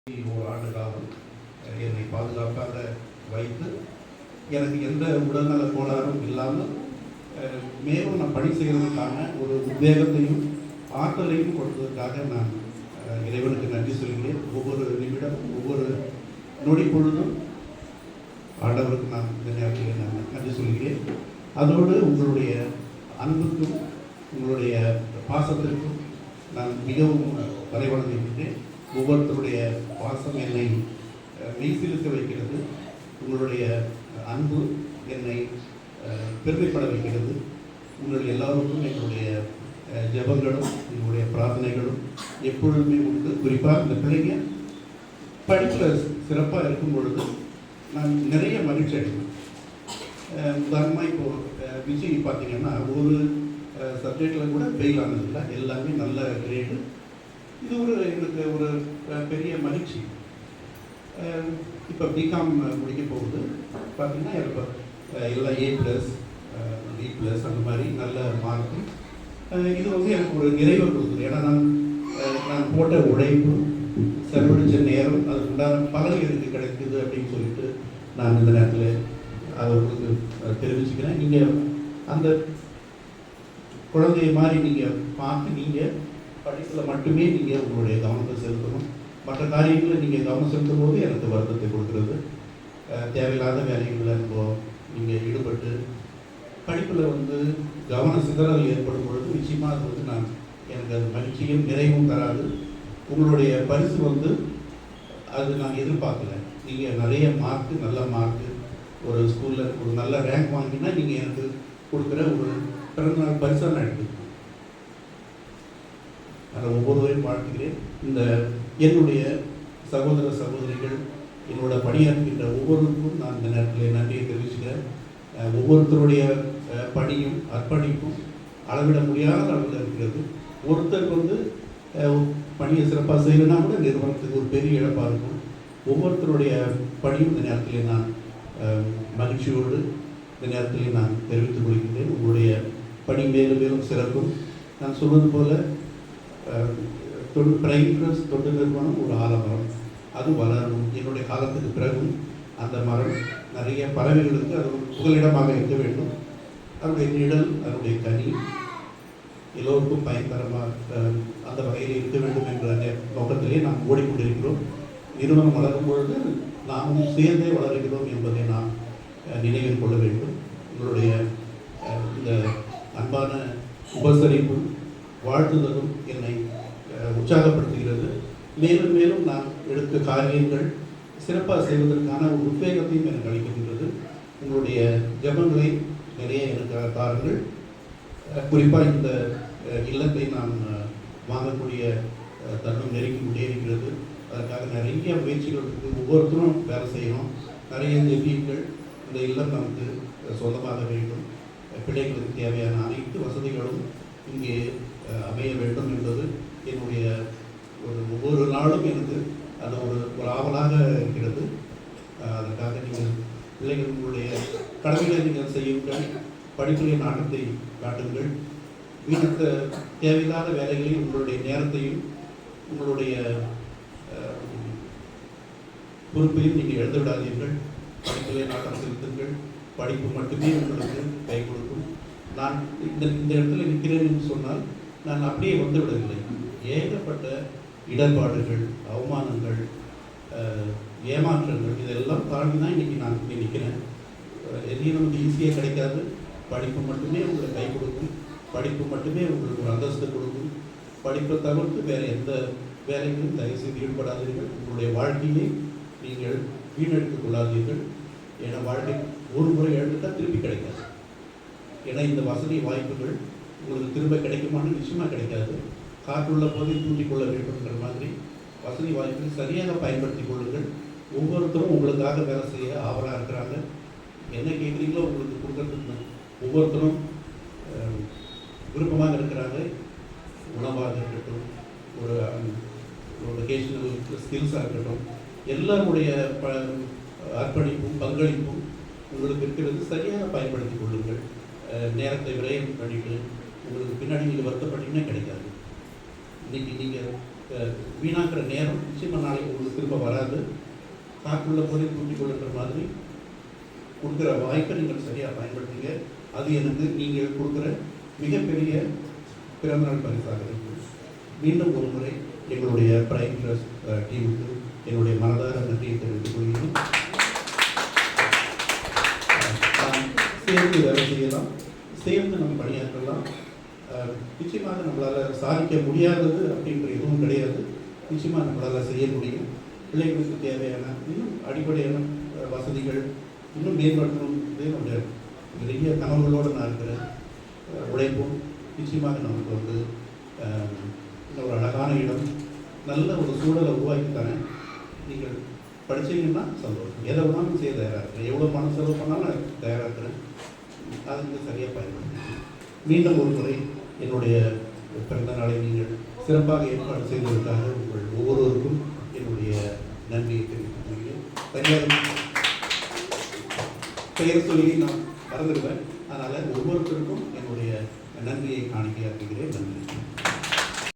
ஒரு ஆண்டு காலம் என்னை பாதுகாப்பாக வைத்து எனக்கு எந்த உடல்நல கோளாறும் இல்லாமல் மேலும் நான் பணி செய்வதற்கான ஒரு உத்வேகத்தையும் ஆற்றலையும் கொடுத்ததற்காக நான் இறைவனுக்கு நன்றி சொல்கிறேன். ஒவ்வொரு நிமிடம் ஒவ்வொரு நொடி பொழுதும் ஆண்டவருக்கு நான் இந்த நேரத்தில் நான் நன்றி சொல்கிறேன். அதோடு உங்களுடைய அன்புக்கும் உங்களுடைய பாசத்திற்கும் நான் மிகவும் தலைவணங்குகின்றேன். ஒவ்வொருத்தருடைய பாசம் என்னை மெய்சிலுக்க வைக்கிறது. உங்களுடைய அன்பு என்னை பெருமைப்பட வைக்கிறது. உங்கள் எல்லோருக்கும் எங்களுடைய ஜெபங்களும் எங்களுடைய பிரார்த்தனைகளும் எப்பொழுதுமே உண்டு. குறிப்பாக இந்த பிள்ளைங்க படிப்பில் சிறப்பாக இருக்கும் பொழுது நான் நிறைய மகிழ்ச்சி அடைவேன். உதாரணமாக இப்போது விஜய் பார்த்தீங்கன்னா ஒரு சப்ஜெக்டில் கூட ஃபெயில் ஆனதில்லை, எல்லாமே நல்ல கிரேடு. இது எங்களுக்கு ஒரு பெரிய மகிழ்ச்சி. இப்போ பிகாம் முடிக்க போகுது பார்த்தீங்கன்னா இப்போ எல்லாம் A+, B+ அந்த மாதிரி நல்ல மார்க்கு. இது எனக்கு ஒரு நிறைவை கொடுக்குது. ஏன்னா நான் போட்ட உழைப்பு, செலவழித்த நேரம், அதுக்கு உண்டான பலன் எனக்கு கிடைக்குது அப்படின்னு சொல்லிட்டு நான் இந்த நேரத்தில் அதை உங்களுக்கு தெரிவிச்சுக்கிறேன். நீங்கள் அந்த குழந்தைய மாதிரி நீங்கள் பார்த்து நீங்கள் படிப்பில் மட்டுமே நீங்கள் உங்களுடைய கவனத்தை செலுத்தணும். மற்ற காரியங்களில் நீங்கள் கவனம் செலுத்தும் போது எனக்கு வருத்தத்தை கொடுக்குறது. தேவையில்லாத வேலைகளில் நீங்கள் ஈடுபட்டு படிப்பில் கவன சிதறல் ஏற்படும் பொழுது நிச்சயமாக அது எனக்கு அது மகிழ்ச்சியும் நிறைவும் தராது. உங்களுடைய பரிசு அது நான் எதிர்பார்க்கல. நீங்கள் நிறைய மார்க்கு, நல்ல மார்க்கு, ஒரு ஸ்கூலில் ஒரு நல்ல ரேங்க் வாங்கினா நீங்கள் எனக்கு கொடுக்குற ஒரு பிறந்தநாள் பரிசாக நான் எடுத்துக்கிறேன். அதை ஒவ்வொருவரையும் வாழ்த்துக்கிறேன். இந்த என்னுடைய சகோதர சகோதரிகள், என்னோட பணியாற்றுகின்ற ஒவ்வொருவருக்கும் நான் இந்த நேரத்தில் நன்றியை தெரிவிச்சுக்கிறேன். ஒவ்வொருத்தருடைய பணியும் அர்ப்பணிப்பும் அளவிட முடியாத அளவில் இருக்கிறது. ஒருத்தர் பணியை சிறப்பாக செய்யலைன்னா கூட நிறுவனத்துக்கு ஒரு பெரிய இழப்பாக இருக்கும். ஒவ்வொருத்தருடைய பணியும் இந்த நேரத்தில் நான் மகிழ்ச்சியோடு இந்த நேரத்தில் நான் தெரிவித்துக் கொள்கின்றேன். உங்களுடைய பணி மேலும் மேலும் சிறக்கும். நான் சொல்வது போல பிரைம் தொண்டு நிறுவனம் ஒரு ஆலமரம், அது வளரணும். என்னுடைய காலத்துக்கு பிறகும் அந்த மரம் நிறைய பறவைகளுக்கு அது ஒரு புகலிடமாக இருக்க வேண்டும். அதனுடைய நிழல், அதனுடைய கனி எல்லோருக்கும் பயன்தரமாக அந்த வகையில் இருக்க வேண்டும் என்ற நோக்கத்திலே நாம் ஓடிக்கொண்டிருக்கிறோம். நிறுவனம் வளரும் பொழுது நாமும் சேர்ந்தே வளர்கிறோம் என்பதை நாம் நினைவில் கொள்ள வேண்டும். உங்களுடைய இந்த அன்பான உபசரிப்பும் வாழ்த்துதலும் என்னை உற்சாகப்படுத்துகிறது. மேலும் மேலும் நான் எடுத்த காரியங்கள் சிறப்பாக செய்வதற்கான ஒரு உத்வேகத்தையும் எனக்கு அளிக்கின்றது. உங்களுடைய ஜெபங்களை நிறைய எனக்கு தாருங்கள். குறிப்பாக இந்த இல்லத்தை நான் வாங்கக்கூடிய தருணம் நெருங்கி கொண்டே இருக்கிறது. அதற்காக நிறைய முயற்சிகள் இருக்குது. ஒவ்வொருத்தரும் வேலை செய்யணும். நிறைய ஜெபியுங்கள். இந்த இல்லம் நமக்கு சொந்தமாக வேண்டும். பிள்ளைகளுக்கு தேவையான அனைத்து வசதிகளும் இங்கே அமைய வேண்டும் என்பது என்னுடைய ஒவ்வொரு நாளும் எனக்கு அது ஒரு ஆவலாக இருக்கிறது. அதற்காக நீங்கள் பிள்ளைகள் உங்களுடைய கடமைகளை நீங்கள் செய்யுங்கள். படிப்புடைய நாட்டத்தை காட்டுங்கள். வீட்டுக்கு தேவையில்லாத வேலைகளில் உங்களுடைய நேரத்தையும் உங்களுடைய பொறுப்பையும் நீங்கள் எழுத விடாதீர்கள். படிப்புகளை நாட்டம் செலுத்துங்கள். படிப்பு மட்டுமே உங்களுக்கு கை கொடுக்கும். நான் இந்த இடத்துல நிற்கிறேன் என்று சொன்னால் நான் அப்படியே வந்துவிடவில்லை. ஏகப்பட்ட இடர்பாடுகள், அவமானங்கள், ஏமாற்றங்கள் இதெல்லாம் தாண்டி தான் இன்றைக்கி நான் இங்கே நிற்கிறேன். எதையும் நமக்கு ஈஸியாக கிடைக்காது. படிப்பு மட்டுமே உங்களுக்கு கை கொடுக்கும். படிப்பு மட்டுமே உங்களுக்கு ஒரு அந்தஸ்து கொடுக்கும். படிப்பை தவிர்த்து வேறு எந்த வேலைகளும் தயவுசெய்து ஈடுபடாதீர்கள். உங்களுடைய வாழ்க்கையை நீங்கள் வீணெடுத்துக் கொள்ளாதீர்கள். ஏன்னா வாழ்க்கை ஒரு முறை எழுந்துட்டால் திருப்பி கிடைக்காது. ஏன்னா இந்த வசதி வாய்ப்புகள் உங்களுக்கு திரும்ப கிடைக்குமான்னு நிச்சயமாக கிடைக்காது. காற்றுள்ள போதை தூண்டிக்கொள்ள வேண்டும்ங்கிற மாதிரி வசதி வாய்ப்புகளை சரியாக பயன்படுத்தி கொள்ளுங்கள். ஒவ்வொருத்தரும் உங்களுக்காக வேலை செய்ய ஆவலாக இருக்கிறாங்க. என்ன கேட்குறீங்களோ உங்களுக்கு கொடுக்கறதுக்கு ஒவ்வொருத்தரும் விருப்பமாக இருக்கிறாங்க. உணவாக இருக்கட்டும், ஒரு வெகேஷனல் ஸ்கில்ஸாக இருக்கட்டும், எல்லாருடைய அர்ப்பணிப்பும் பங்களிப்பும் உங்களுக்கு இருக்கிறது. சரியாக பயன்படுத்தி கொள்ளுங்கள். நேரத்தை விரயம் பண்ணிட்டு உங்களுக்கு பின்னாடி நீங்கள் வருத்தப்பட்டீங்கன்னா கிடைக்காது. இன்றைக்கி நீங்கள் வீணாக்கிற நேரம் நிச்சயமாக நாளைக்கு உங்களுக்கு திரும்ப வராது. காக்குள்ள போதை தூக்கிக் கொள்ளுன்ற மாதிரி கொடுக்குற வாய்ப்பை நீங்கள் சரியாக பயன்படுத்துங்க. அது எனக்கு நீங்கள் கொடுக்குற மிகப்பெரிய பிறந்தநாள் பரிசாக இருக்கு. மீண்டும் ஒரு முறை எங்களுடைய பிரைம் ட்ரஸ்ட் டீமுக்கு என்னுடைய மனதார நன்றியை தெரிவித்துக் கொள்கிறேன். சேர்ந்து வேலை செய்யலாம், சேர்ந்து நம்ம பணியாற்றலாம். நிச்சயமாக நம்மளால் சாதிக்க முடியாதது அப்படின்ற எதுவும் கிடையாது. நிச்சயமாக நம்மளால் செய்ய முடியும். பிள்ளைகளுக்கு தேவையான இன்னும் அடிப்படையான வசதிகள் இன்னும் மேம்படுத்தணும். என்னுடைய நிறைய கனவுகளோடு நான் இருக்கிறேன். உழைப்போம். நிச்சயமாக நமக்கு வந்து ஒரு அழகான இடம், நல்ல ஒரு சூழலை உருவாக்கி தரேன். நீங்கள் படித்தீங்கன்னா சந்தோஷம். எதை வேணாலும் செய்ய தயாராக இருக்கிறேன். எவ்வளோ பணம் செலவு பண்ணாலும் தயாராக இருக்கிறேன். அதுக்கு சரியாக பயன்படுத்துகிறேன். மீண்டும் ஒரு முறை என்னுடைய பிறந்த நாளை நீங்கள் சிறப்பாக ஏற்பாடு செய்ததற்காக உங்கள் ஒவ்வொருவருக்கும் என்னுடைய நன்றியை தெரிவித்துக் கொள்கிறேன். சரியாக பெயர் சொல்லி நான் மறந்துடுவேன். அதனால் ஒவ்வொருத்தருக்கும் என்னுடைய நன்றியை காணிக்கையாக்குகிறேன். நன்றி.